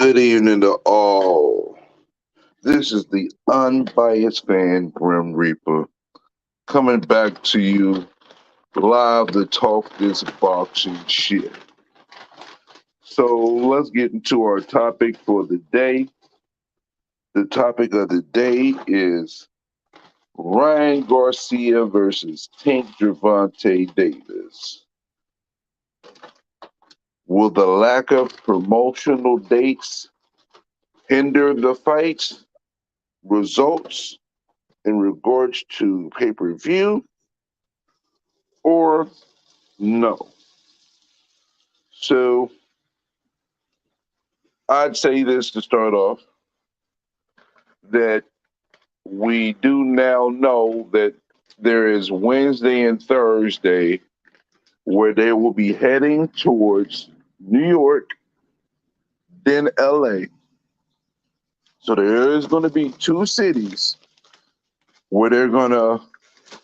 Good evening to all. This is the unbiased fan, Grim Reaper, coming back to you live to talk this boxing shit. So let's get into our topic for the day. The topic of the day is Ryan Garcia versus Tank Gervonta Davis. Will the lack of promotional dates hinder the fight's results in regards to pay per view or no? So I'd say this to start off that we do now know that there is Wednesday and Thursday where they will be heading towards New York, then LA. So there is going to be two cities where they're going to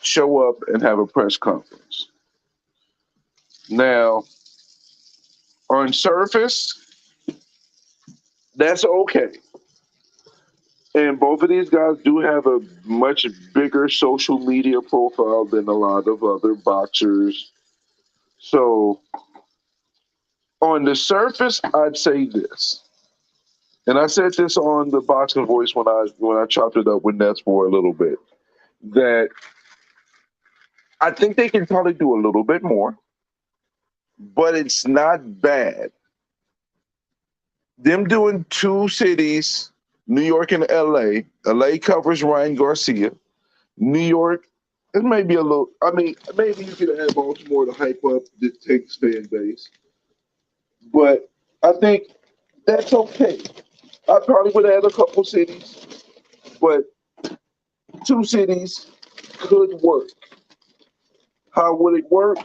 show up and have a press conference. Now, on surface, that's okay. And both of these guys do have a much bigger social media profile than a lot of other boxers. So, on the surface, I'd say this. And I said this on the Boxing Voice when I chopped it up with Nets for a little bit. That I think they can probably do a little bit more, but it's not bad. Them doing two cities, New York and LA. LA covers Ryan Garcia. New York, it may be a little. I mean, maybe you could add Baltimore to hype up the Takes fan base, but I think that's okay. I probably would add a couple cities, but two cities could work. How would it work?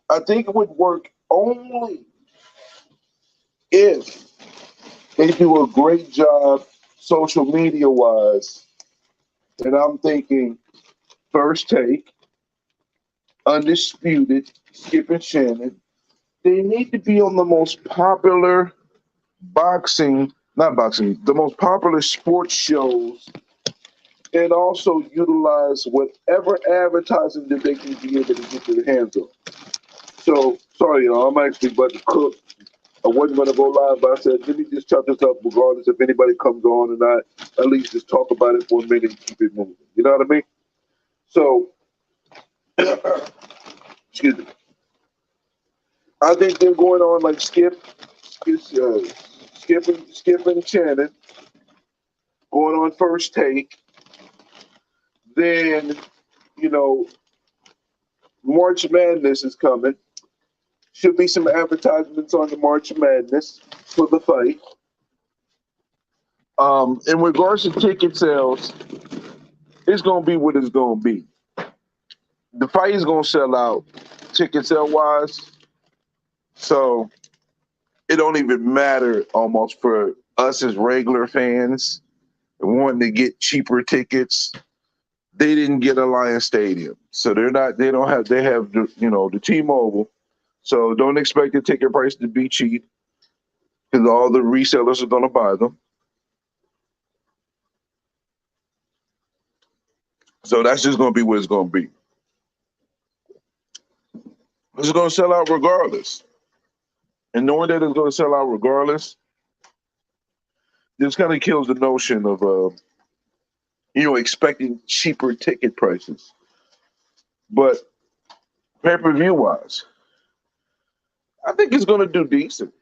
I think it would work only if they do a great job social media wise. And I'm thinking First Take, Undisputed, Skip and Shannon. They need to be on the most popular not boxing, the most popular sports shows, and also utilize whatever advertising that they can be able to get their hands on. So, sorry, y'all, I'm actually about to cook. I wasn't going to go live, but I said, let me just chop this up regardless if anybody comes on and I at least just talk about it for a minute and keep it moving. You know what I mean? So, excuse me. I think they're going on like Skip and Shannon, going on First Take. Then, you know, March Madness is coming. Should be some advertisements on the March Madness for the fight. In regards to ticket sales, it's gonna be what it's gonna be. The fight is gonna sell out, ticket sale wise. So it don't even matter almost for us as regular fans wanting to get cheaper tickets. They didn't get Alliance Stadium, so they're not. They don't have. They have the T-Mobile. So don't expect the ticket price to be cheap because all the resellers are gonna buy them. So that's just gonna be what it's gonna be. It's gonna sell out regardless. And knowing that it's gonna sell out regardless, this kind of kills the notion of expecting cheaper ticket prices. But pay-per-view wise, I think it's gonna do decent.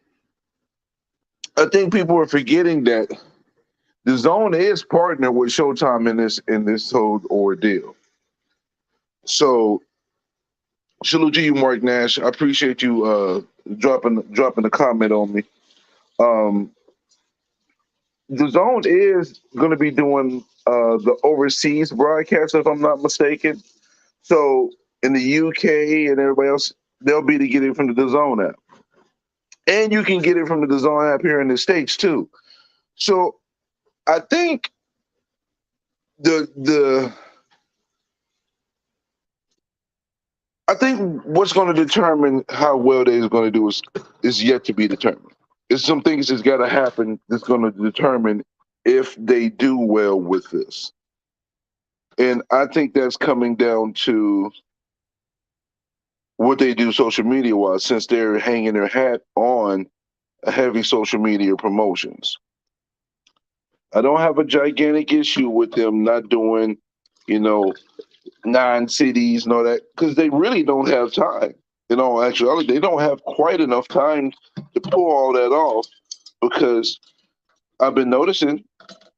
I think people are forgetting that the Zone is partnered with Showtime in this whole ordeal. So salute to you, Mark Nash. I appreciate you dropping a comment on me. Um, the Zone is going to be doing the overseas broadcast, if I'm not mistaken. So in the UK and everybody else, they'll be to get it from the Zone app, and you can get it from the Zone app here in the States too. So I think the I think what's going to determine how well they're going to do is yet to be determined. It's some things that's got to happen that's going to determine if they do well with this. And I think that's coming down to what they do social media wise, since they're hanging their hat on a heavy social media promotions. I don't have a gigantic issue with them not doing, you know, 9 cities and all that, because they really don't have time. In all actuality, they don't have quite enough time to pull all that off because I've been noticing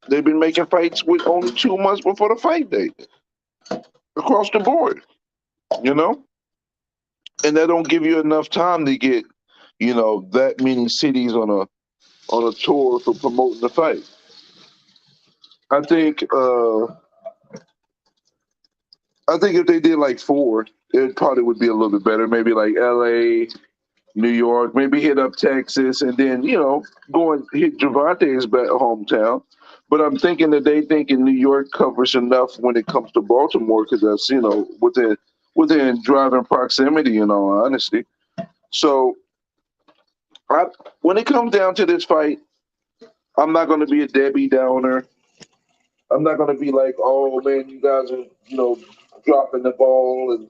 they've been making fights with only 2 months before the fight date across the board, you know? And that don't give you enough time to get, that many cities on a tour for promoting the fight. I think I think if they did like four, it probably would be a little bit better. Maybe like LA, New York, maybe hit up Texas, and then go and hit Javante's back hometown. But I'm thinking that they thinking New York covers enough when it comes to Baltimore because that's within driving proximity. In all honesty, so I, when it comes down to this fight, I'm not going to be a Debbie Downer. I'm not going to be like, oh man, you guys are dropping the ball, and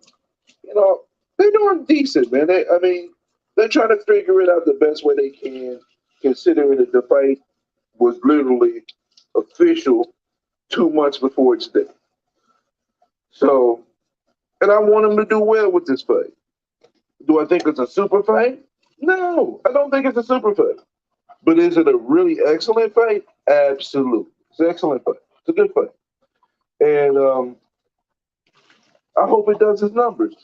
you know they're doing decent, man. I mean, they're trying to figure it out the best way they can, considering that the fight was literally official 2 months before its date. So, and I want them to do well with this fight. Do I think it's a super fight? No, I don't think it's a super fight. But is it a really excellent fight? Absolutely. It's an excellent fight. It's a good fight. And I hope it does its numbers.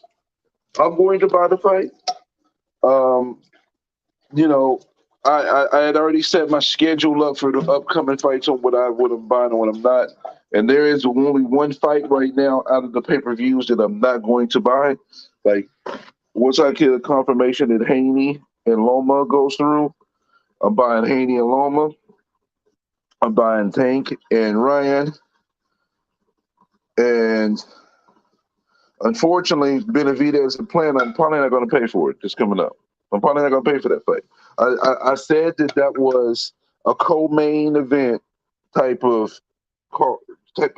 I'm going to buy the fight. Um, you know, I had already set my schedule up for the upcoming fights on what I'm buying and what I'm not. And there is only one fight right now out of the pay per views that I'm not going to buy. Like once I get a confirmation that Haney and Loma goes through, I'm buying Haney and Loma. I'm buying Tank and Ryan. And unfortunately, Benavidez and plan. I'm probably not going to pay for it. Just coming up. I'm probably not going to pay for that fight. I said that was a co-main event type of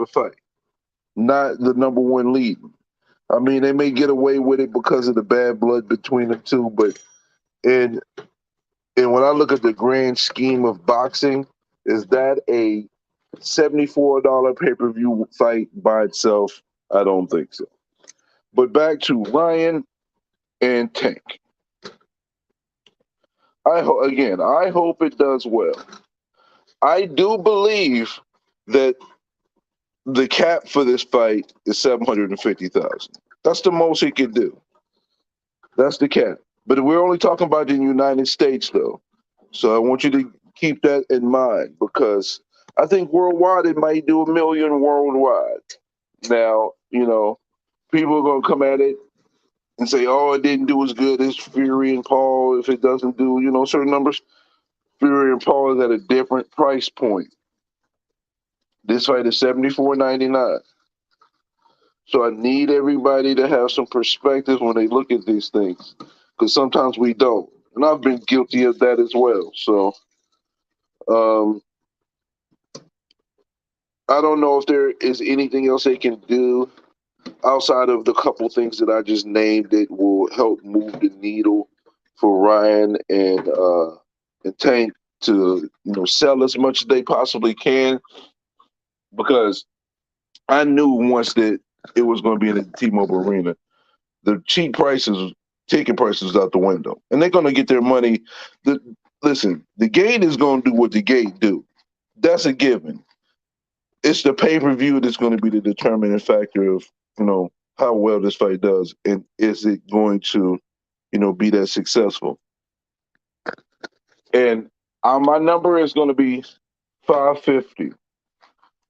fight, not the number one lead. I mean, they may get away with it because of the bad blood between the two, but and when I look at the grand scheme of boxing, is that a $74 pay-per-view fight by itself? I don't think so. But back to Ryan and Tank. I hope it does well. I do believe that the cap for this fight is 750,000. That's the most he can do. That's the cap. But we're only talking about the United States, though. So I want you to keep that in mind because I think worldwide it might do 1 million worldwide. Now, people are going to come at it and say, oh, it didn't do as good as Fury and Paul if it doesn't do, certain numbers. Fury and Paul is at a different price point. This fight is $74.99. So I need everybody to have some perspective when they look at these things, because sometimes we don't, and I've been guilty of that as well. So um, I don't know if there is anything else they can do outside of the couple things that I just named that will help move the needle for Ryan and Tank to sell as much as they possibly can, because I knew once that it was going to be in the T-Mobile Arena. The cheap prices, ticket prices out the window, and they're going to get their money. Listen, the gate is going to do what the gate do. That's a given. It's the pay-per-view that's going to be the determining factor of how well this fight does, and is it going to be that successful. And my number is going to be 550.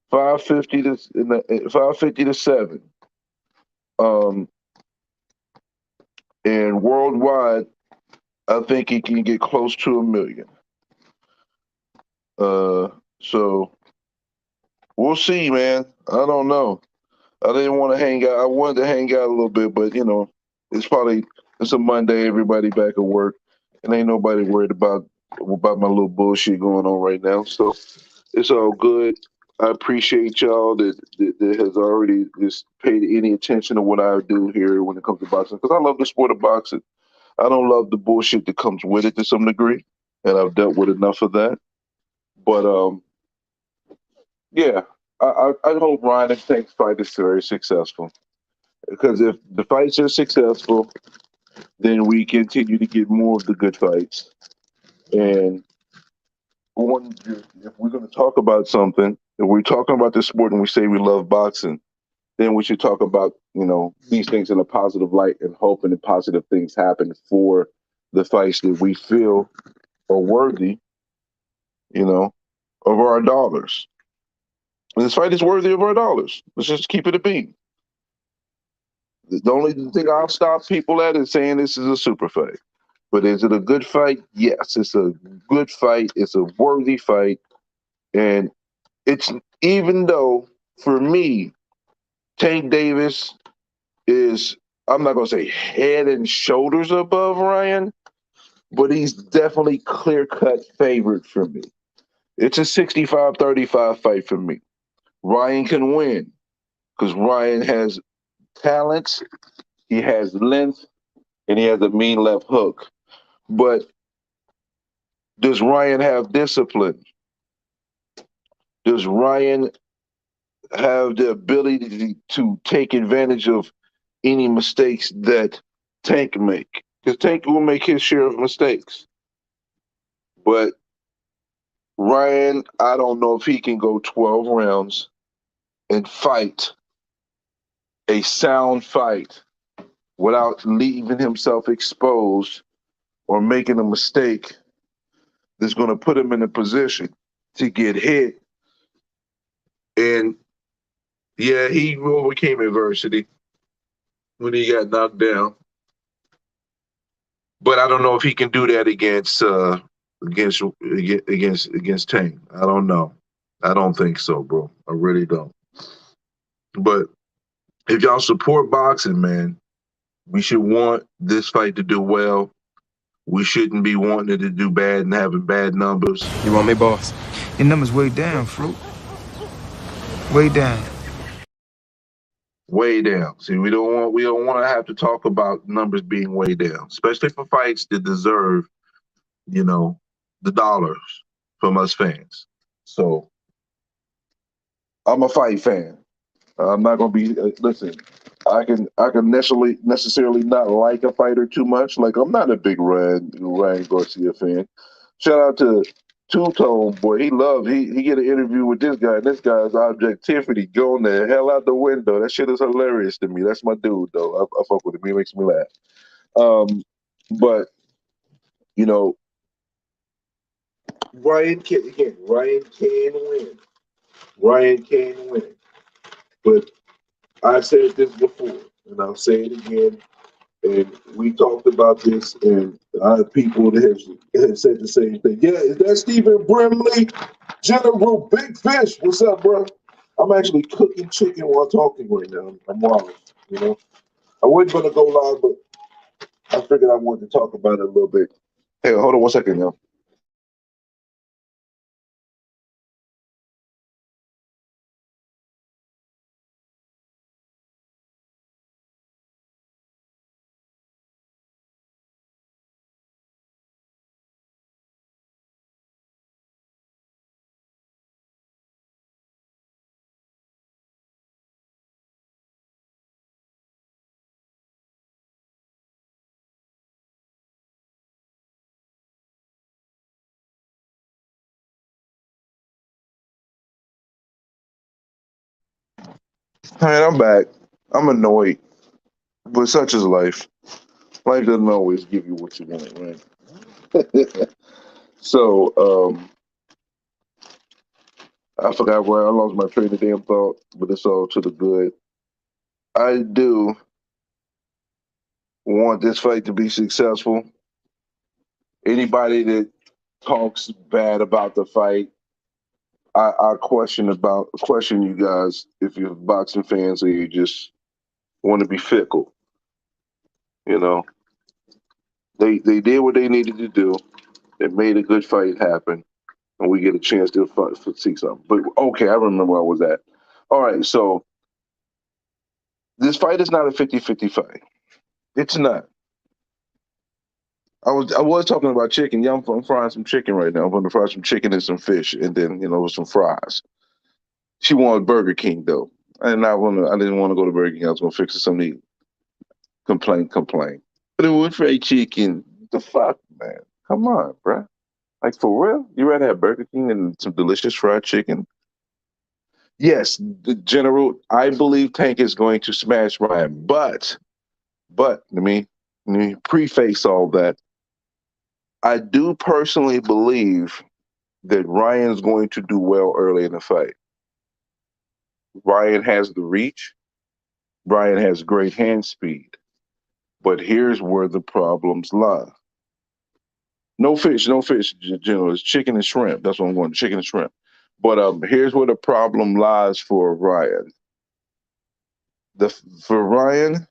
550 to 7. Um, and worldwide, I think he can get close to 1 million. So we'll see, man. I don't know. I didn't want to hang out. I wanted to hang out a little bit, but it's a Monday. Everybody back at work, and ain't nobody worried about about my little bullshit going on right now. So it's all good. I appreciate y'all that has already just paid any attention to what I do here when it comes to boxing because I love the sport of boxing. I don't love the bullshit that comes with it to some degree, and I've dealt with enough of that. But yeah, I hope Ryan and Tank's fight is very successful because if the fights are successful, then we continue to get more of the good fights. And one, if we're going to talk about something, if we're talking about the sport and we say we love boxing, then we should talk about these things in a positive light and hoping that positive things happen for the fights that we feel are worthy, you know, of our dollars. And this fight is worthy of our dollars. Let's just keep it a beat. The only thing I'll stop people at is saying this is a super fight. But is it a good fight? Yes, it's a good fight. It's a worthy fight. And it's even though for me, Tank Davis is, I'm not going to say head and shoulders above Ryan, but he's definitely clear cut favorite for me. It's a 65-35 fight for me. Ryan can win because Ryan has talents, he has length, and he has a mean left hook. But does Ryan have discipline? Does Ryan have the ability to take advantage of any mistakes that Tank make? Because Tank will make his share of mistakes. But Ryan, I don't know if he can go 12 rounds and fight a sound fight without leaving himself exposed or making a mistake that's going to put him in a position to get hit. And yeah, he overcame adversity when he got knocked down. But I don't know if he can do that against Tank. I don't know. I don't think so, bro. I really don't. But if y'all support boxing, man, we should want this fight to do well. We shouldn't be wanting it to do bad and having bad numbers. You want me, boss? Your numbers way down, fruit. Way down. Way down. See, we don't want to have to talk about numbers being way down, especially for fights that deserve, you know, the dollars from us fans. So I'm a fight fan. I'm not gonna be listen. I can necessarily not like a fighter too much. Like I'm not a big Ryan Garcia fan. Shout out to Two Tone boy. He get an interview with this guy. And this guy's objectivity going the hell out the window. That shit is hilarious to me. That's my dude though. I fuck with him. He makes me laugh. But you know Ryan can win. Ryan can win. But I've said this before, and I'll say it again. And we talked about this, and I have people that have said the same thing. Yeah, is that Stephen Brimley, General Big Fish? What's up, bro? I'm actually cooking chicken while talking right now. I'm wild, you know. I wasn't gonna go live, but I figured I wanted to talk about it a little bit. Hey, hold on 1 second now. Man, I'm back. I'm annoyed, but such is life. Life doesn't always give you what you want, right? So, I forgot where I lost my train of damn thought, but it's all to the good. I do want this fight to be successful. Anybody that talks bad about the fight, I question you guys if you're boxing fans or you just want to be fickle. You know, they did what they needed to do. It made a good fight happen, and we get a chance to see something. But okay, I remember where I was at. All right, so this fight is not a 50-50 fight. It's not. I was talking about chicken. Yeah, I'm frying some chicken right now. I'm going to fry some chicken and some fish, and then with some fries. She wanted Burger King though, and I didn't want to go to Burger King. I was going to fix her something to eat. Complain. But it was fried chicken. The fuck, man? Come on, bruh. Like for real? You rather have Burger King and some delicious fried chicken? Yes, the general. I believe Tank is going to smash Ryan, but let me preface all that. I do personally believe that Ryan's going to do well early in the fight. Ryan has the reach. Ryan has great hand speed. But here's where the problems lie. No fish, general. It's chicken and shrimp. That's what I'm going. Chicken and shrimp. But here's where the problem lies for Ryan. The For Ryan,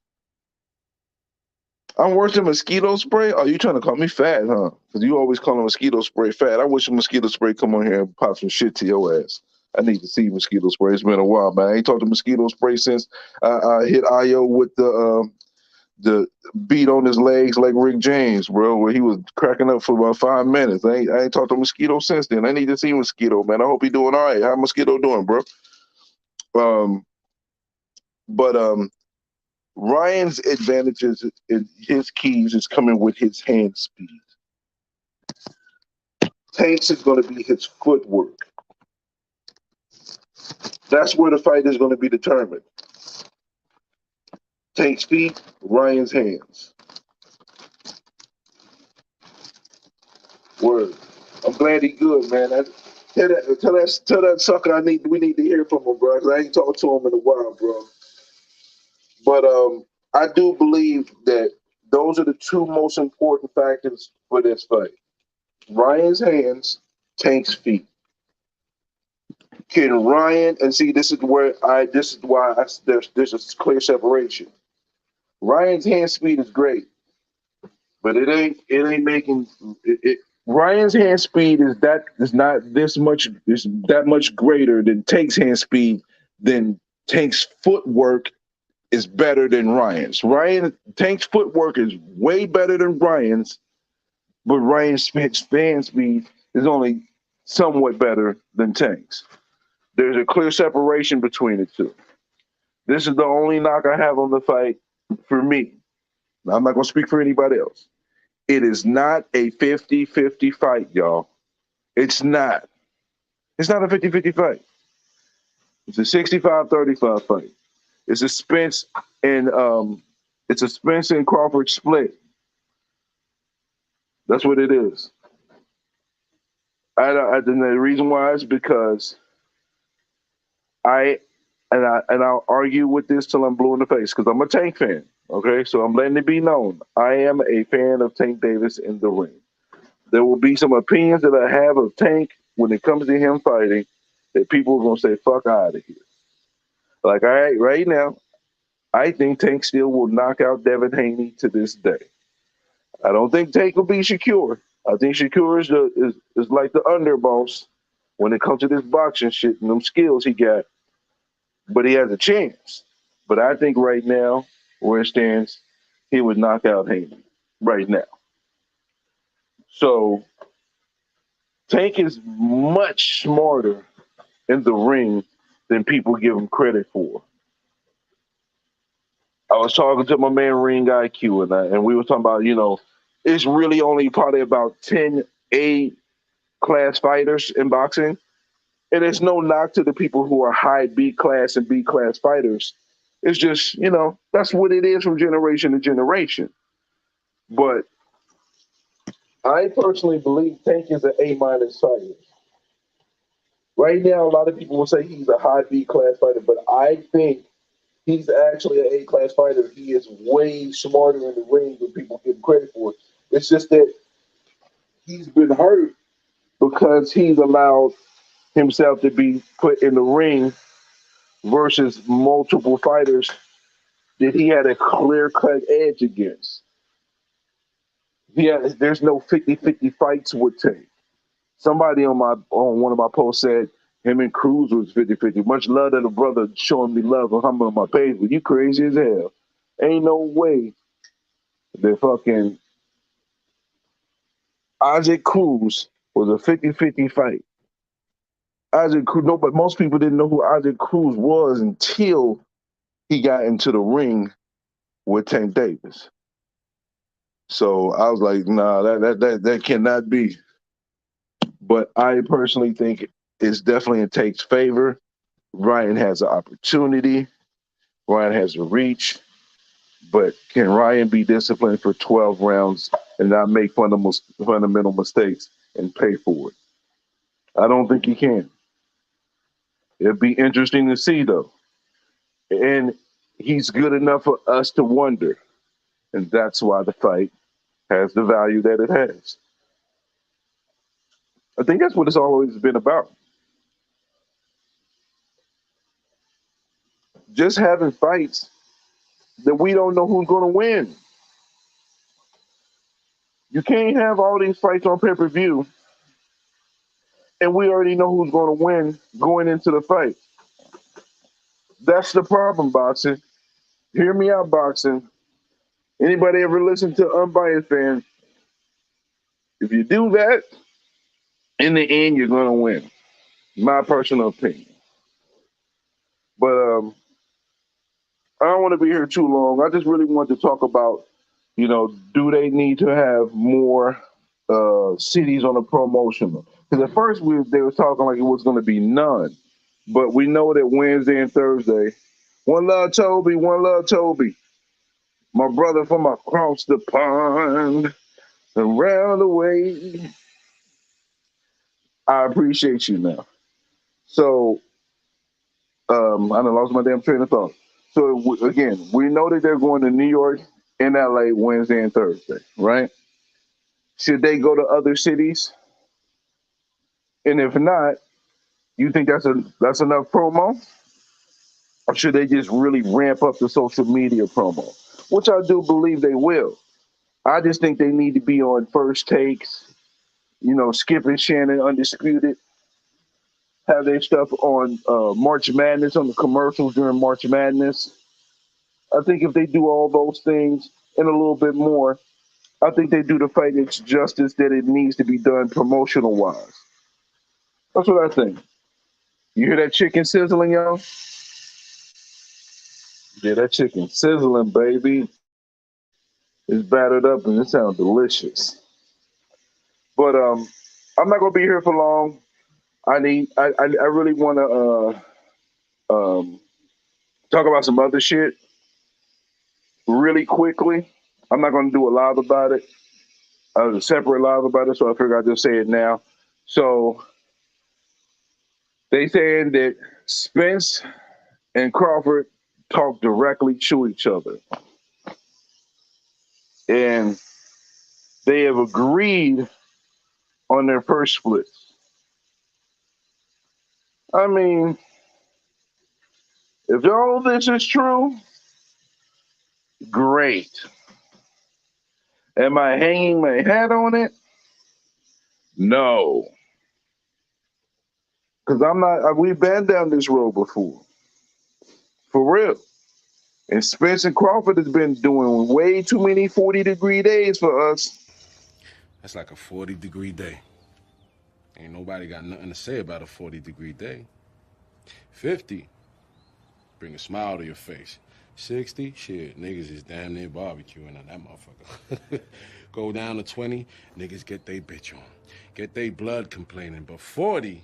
I'm worse than mosquito spray. Are you trying to call me fat, huh? Because you always call mosquito spray fat. I wish a mosquito spray come on here and pop some shit to your ass. I need to see mosquito spray. It's been a while, man. I ain't talked to mosquito spray since I hit Io with the beat on his legs like Rick James, bro, where he was cracking up for about 5 minutes. I ain't talked to Mosquito since then. I need to see Mosquito, man. I hope he doing all right. How Mosquito doing, bro? Um, but Ryan's advantages in his keys is coming with his hand speed. Tank's is going to be his footwork. That's where the fight is going to be determined. Tank's feet, Ryan's hands. Word. I'm glad he good, man. Tell that sucker we need to hear from him, bro. 'Cause I ain't talked to him in a while, bro. But I do believe that those are the two most important factors for this fight: Ryan's hands, Tank's feet. Can Ryan and see this is where I this is why there's a clear separation. Ryan's hand speed is great, but it ain't making it. Ryan's hand speed is not this much is that much greater than Tank's hand speed. Than Tank's footwork is better than Ryan's. Tank's footwork is way better than Ryan's, but Ryan's fan speed is only somewhat better than Tank's. There's a clear separation between the two. This is the only knock I have on the fight for me. Now, I'm not going to speak for anybody else. It is not a 50-50 fight, y'all. It's not. It's not a 50-50 fight. It's a 65-35 fight. It's a Spence and Crawford split. That's what it is. The reason why is because I'll argue with this till I'm blue in the face because I'm a Tank fan. Okay, so I'm letting it be known. I am a fan of Tank Davis in the ring. There will be some opinions that I have of Tank when it comes to him fighting that people are gonna say fuck out of here. Like right now, I think Tank still will knock out Devin Haney to this day. I don't think Tank will be Shakur. I think Shakur is like the underboss when it comes to this boxing shit and them skills he got. But he has a chance. But I think right now, where it stands, he would knock out Haney right now. So Tank is much smarter in the ring than people give him credit for. I was talking to my man Ring IQ and we were talking about, it's really only probably about 10 A class fighters in boxing. And it's no knock to the people who are high B class and B class fighters. It's just, that's what it is from generation to generation. But I personally believe Tank is an A minus fighter. Right now, a lot of people will say he's a high B class fighter, but I think he's actually an A class fighter. He is way smarter in the ring than people give credit for. It's just that he's been hurt because he's allowed himself to be put in the ring versus multiple fighters that he had a clear cut edge against. There's no 50-50 fights with Tank. Somebody on one of my posts said him and Cruz was 50-50. Much love to the brother showing me love on my page, but you crazy as hell. Ain't no way that fucking Isaac Cruz was a 50-50 fight. Isaac Cruz, no, but most people didn't know who Isaac Cruz was until he got into the ring with Tank Davis. So I was like, nah, that cannot be. But I personally think it's definitely in Tank's favor. Ryan has an opportunity. Ryan has a reach. But can Ryan be disciplined for 12 rounds and not make fundamental mistakes and pay for it? I don't think he can. It'd be interesting to see, though. And he's good enough for us to wonder. And that's why the fight has the value that it has. I think that's what it's always been about. Just having fights that we don't know who's going to win. You can't have all these fights on pay-per-view and we already know who's going to win going into the fight. That's the problem, boxing. Hear me out, boxing. Anybody ever listen to Unbiased Fan? If you do that, in the end, you're going to win. My personal opinion. But I don't want to be here too long. I just really want to talk about, do they need to have more cities on the promotional? Because at first they were talking like it was going to be none. But we know that Wednesday and Thursday, one love Toby, one love Toby. My brother from across the pond, around the way. I appreciate you now. So, I done lost my damn train of thought. So, again, we know that they're going to New York and LA Wednesday and Thursday, right? Should they go to other cities? And if not, you think that's enough promo? Or should they just really ramp up the social media promo? Which I do believe they will. I just think they need to be on First Takes, Skip and Shannon Undisputed, have their stuff on March Madness, on the commercials during March Madness. I think if they do all those things and a little bit more, I think they do the fight its justice that it needs to be done promotional wise. That's what I think. You hear that chicken sizzling, y'all? Yeah, that chicken sizzling, baby. It's battered up and it sounds delicious. But I'm not gonna be here for long. I really want to talk about some other shit really quickly. I'm not gonna do a live about it. A separate live about it, so I figure I'll just say it now. So they saying that Spence and Crawford talk directly to each other, and they have agreed on their first splits. I mean, if all this is true, great. Am I hanging my hat on it? No, because I'm not. We've been down this road before, for real. And Spence and Crawford has been doing way too many 40-degree days for us. That's like a 40-degree day. Ain't nobody got nothing to say about a 40-degree day. 50, bring a smile to your face. 60, shit, niggas is damn near barbecuing on that motherfucker. Go down to 20, niggas get they bitch on. Get they blood complaining. But 40,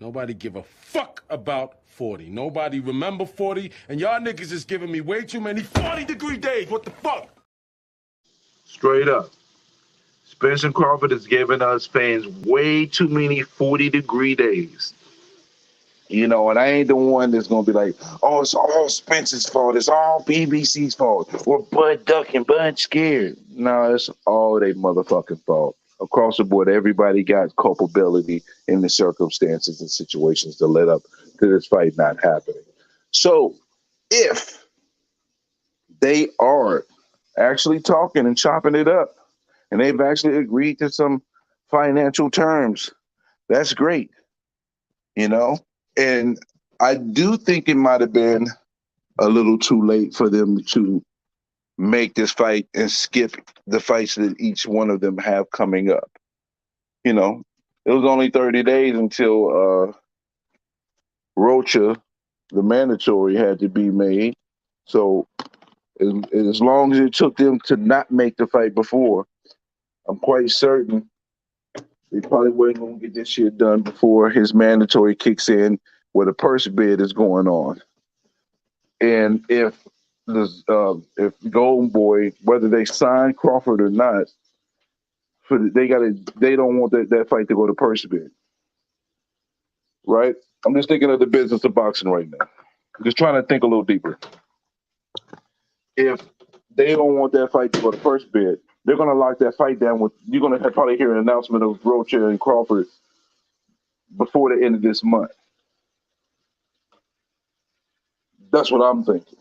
nobody give a fuck about 40. Nobody remember 40, and y'all niggas is giving me way too many 40-degree days. What the fuck? Straight up. Spence and Crawford is giving us fans way too many 40-degree days. And I ain't the one that's gonna be like, oh, it's all Spence's fault, it's all BBC's fault, or Bud Duck and Bud Scared. No, it's all they motherfucking fault. Across the board, everybody got culpability in the circumstances and situations that led up to this fight not happening. So if they are actually talking and chopping it up, and they've actually agreed to some financial terms. That's great, you know. And I do think it might have been a little too late for them to make this fight and skip the fights that each one of them have coming up. You know, it was only 30 days until Rocha, the mandatory, had to be made. So as long as it took them to not make the fight before, I'm quite certain they probably weren't going to get this shit done before his mandatory kicks in, where the purse bid is going on. And if Golden Boy, whether they sign Crawford or not, they don't want that fight to go to purse bid, right? I'm just thinking of the business of boxing right now. Just trying to think a little deeper. If they don't want that fight to go to first bid, they're going to lock that fight down with. You're going to probably hear an announcement of Rocha and Crawford before the end of this month. That's what I'm thinking.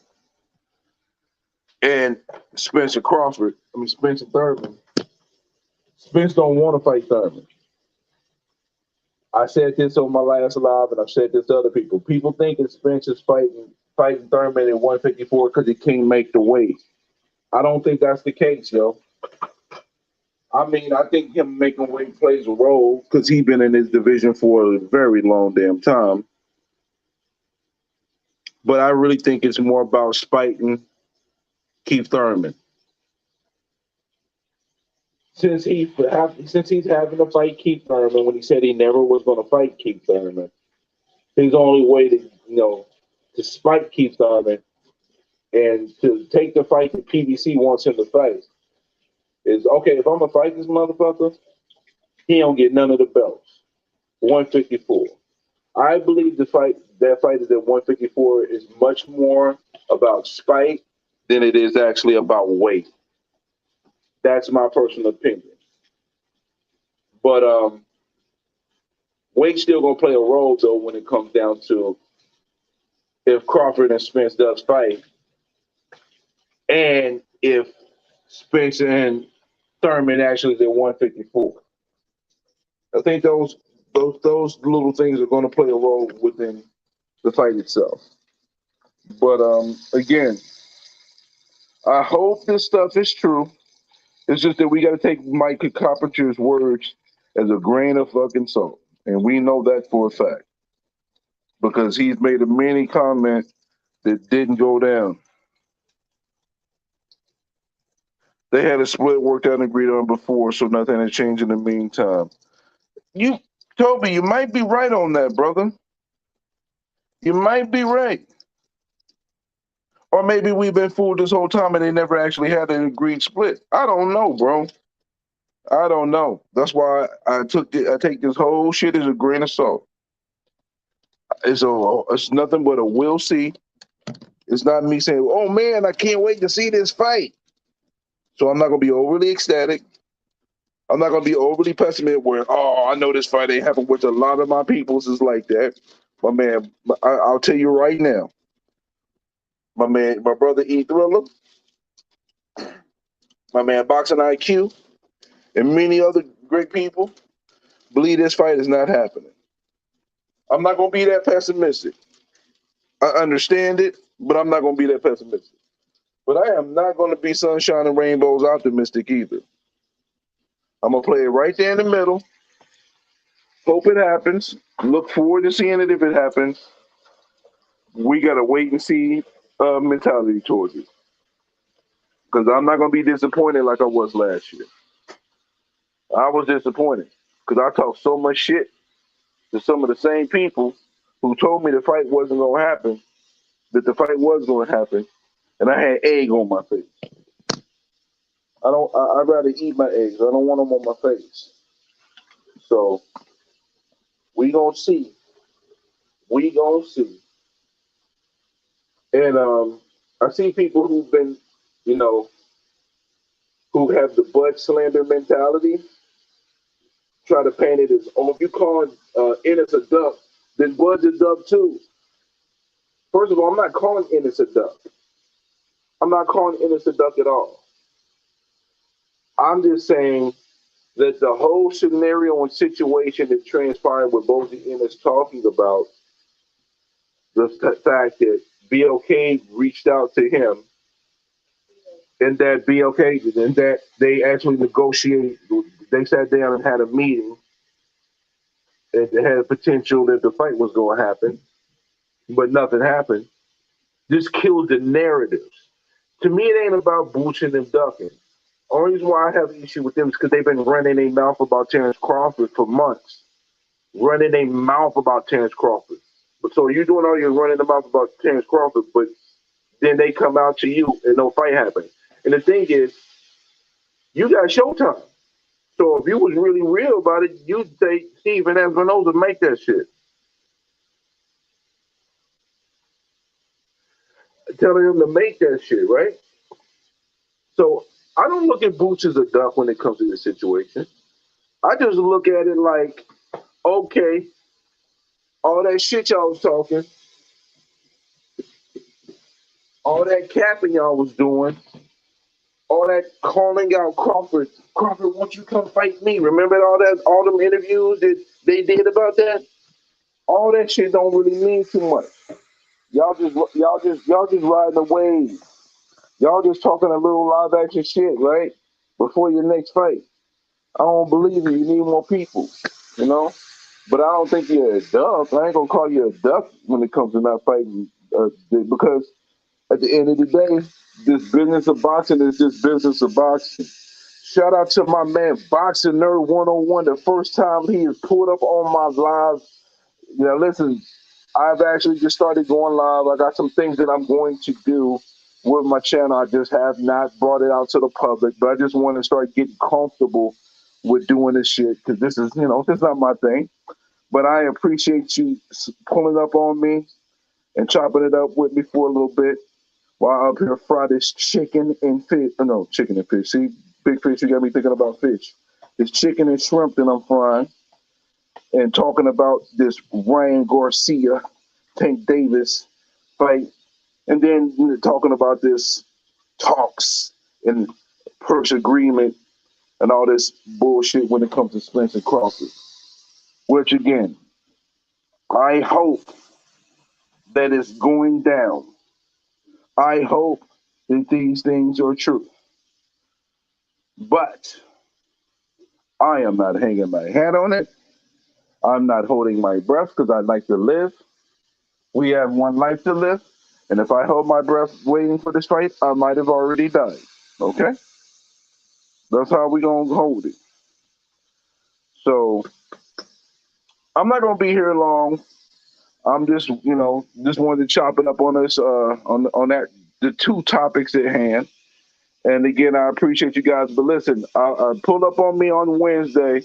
And Spencer Thurman. Spence don't want to fight Thurman. I said this on my last live, and I've said this to other people. People thinking Spence is fighting Thurman at 154 because he can't make the weight. I don't think that's the case, yo. I mean, I think him making weight plays a role because he's been in this division for a very long damn time. But I really think it's more about spiting Keith Thurman. Since he's having to fight Keith Thurman, when he said he never was going to fight Keith Thurman, his only way to spite Keith Thurman and to take the fight that PBC wants him to fight is, okay, if I'm going to fight this motherfucker, he don't get none of the belts. 154. I believe that fight is at 154 is much more about spite than it is actually about weight. That's my personal opinion. But weight's still gonna play a role though when it comes down to if Crawford and Spence does fight, and if Spence and Thurman actually is at 154. I think those little things are going to play a role within the fight itself. But again, I hope this stuff is true. It's just that we got to take Mike Carpenter's words as a grain of fucking salt, and we know that for a fact because he's made a many comment that didn't go down. They had a split worked out and agreed on before, so nothing had changed in the meantime. Toby, you might be right on that, brother. You might be right. Or maybe we've been fooled this whole time and they never actually had an agreed split. I don't know, bro. I don't know. That's why I take this whole shit as a grain of salt. It's nothing but a we'll see. It's not me saying, "Oh man, I can't wait to see this fight." So I'm not gonna be overly ecstatic. I'm not gonna be overly pessimistic. Where I know this fight ain't happened, which a lot of my peoples is like that. My man, I'll tell you right now. My brother E Thriller, my man Boxing IQ, and many other great people believe this fight is not happening. I'm not going to be that pessimistic. I understand it, but I'm not going to be that pessimistic. But I am not going to be sunshine and rainbows optimistic either. I'm going to play it right there in the middle. Hope it happens. Look forward to seeing it if it happens. We got to wait and see mentality towards it. Because I'm not going to be disappointed like I was last year. I was disappointed because I talked so much shit to some of the same people who told me the fight wasn't going to happen, that the fight was going to happen, and I had egg on my face. I'd rather eat my eggs. I don't want them on my face. So we gonna see. We gonna see. And I see people who've been, who have the butt slander mentality, try to paint it as, if you call Ennis a duck, then Bud's a duck too. First of all, I'm not calling Ennis a duck. I'm not calling Ennis a duck at all. I'm just saying that the whole scenario and situation that transpired with both the ends talking about the fact that BLK reached out to him and that BLK and that they actually negotiated. They sat down and had a meeting and they had a potential that the fight was going to happen, but nothing happened. This kills the narratives. To me, it ain't about Booching and ducking. Only reason why I have an issue with them is because they've been running their mouth about Terrence Crawford for months. Running their mouth about Terrence Crawford. But so you're doing all your running the mouth about Terrence Crawford, but then they come out to you and no fight happen. And the thing is, you got Showtime. So if you was really real about it, you'd say Steven Espinoza make that shit. Telling him to make that shit, right? So I don't look at Boots as a duck when it comes to this situation. I just look at it like, okay, all that shit y'all was talking, all that capping y'all was doing, all that calling out Crawford. Crawford, won't you come fight me? Remember all them interviews that they did about that? All that shit don't really mean too much. Y'all just riding the wave. Y'all just talking a little live action shit, right? Before your next fight. I don't believe it. You need more people, you know? But I don't think you're a duck. I ain't gonna call you a duck when it comes to not fighting, because at the end of the day, this business of boxing is just business of boxing. Shout out to my man, Boxing Nerd 101. The first time he has pulled up on my live. Listen, I've actually just started going live. I got some things that I'm going to do with my channel. I just have not brought it out to the public, but I just want to start getting comfortable with doing this shit because this is not my thing. But I appreciate you pulling up on me and chopping it up with me for a little bit while I up here fry this chicken and fish. No, chicken and fish. See, big fish, you got me thinking about fish. This chicken and shrimp that I'm frying and talking about this Ryan Garcia, Tank Davis fight, and then talking about this talks and purse agreement and all this bullshit when it comes to Spencer Crawford. Which again, I hope that it's going down. I hope that these things are true. But I am not hanging my hat on it. I'm not holding my breath because I'd like to live. We have one life to live. And if I hold my breath waiting for this fight, I might have already died. Okay? That's how we going to hold it. So I'm not going to be here long. I'm just wanted to chop it up on this, on that, the two topics at hand. And again, I appreciate you guys. But listen, pull up on me on Wednesday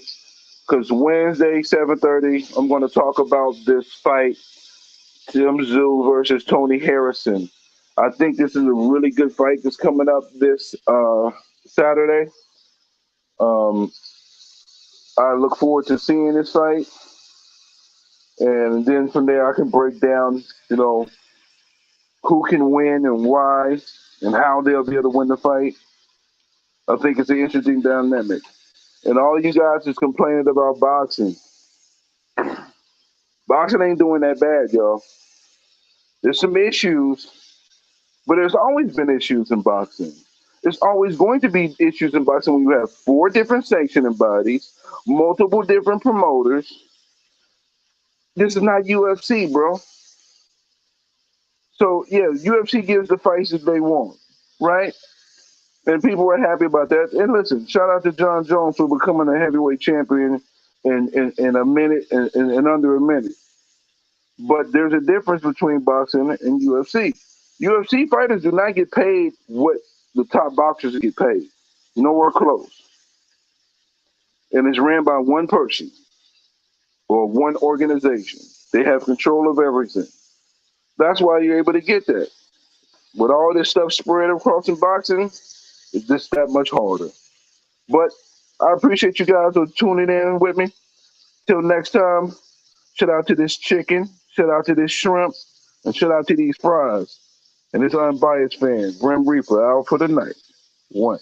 because Wednesday, 7:30, I'm going to talk about this fight, Tim Tszyu versus Tony Harrison. I think this is a really good fight that's coming up this Saturday. Um, I look forward to seeing this fight. And then from there, I can break down, who can win and why and how they'll be able to win the fight. I think it's an interesting dynamic. And all you guys is complaining about boxing. Boxing ain't doing that bad, y'all. There's some issues, but there's always been issues in boxing. There's always going to be issues in boxing when you have four different sanctioning bodies, multiple different promoters. This is not UFC, bro. So, yeah, UFC gives the fights that they want, right? And people were happy about that. And listen, shout out to John Jones for becoming a heavyweight champion in a minute, in under a minute. But there's a difference between boxing and UFC. UFC fighters do not get paid what the top boxers get paid. Nowhere close. And it's ran by one person or one organization. They have control of everything. That's why you're able to get that. With all this stuff spread across in boxing, it's just that much harder. But I appreciate you guys for tuning in with me. Till next time, shout out to this chicken, shout out to this shrimp, and shout out to these fries. And this unbiased fan, Grim Reaper, out for the night. One.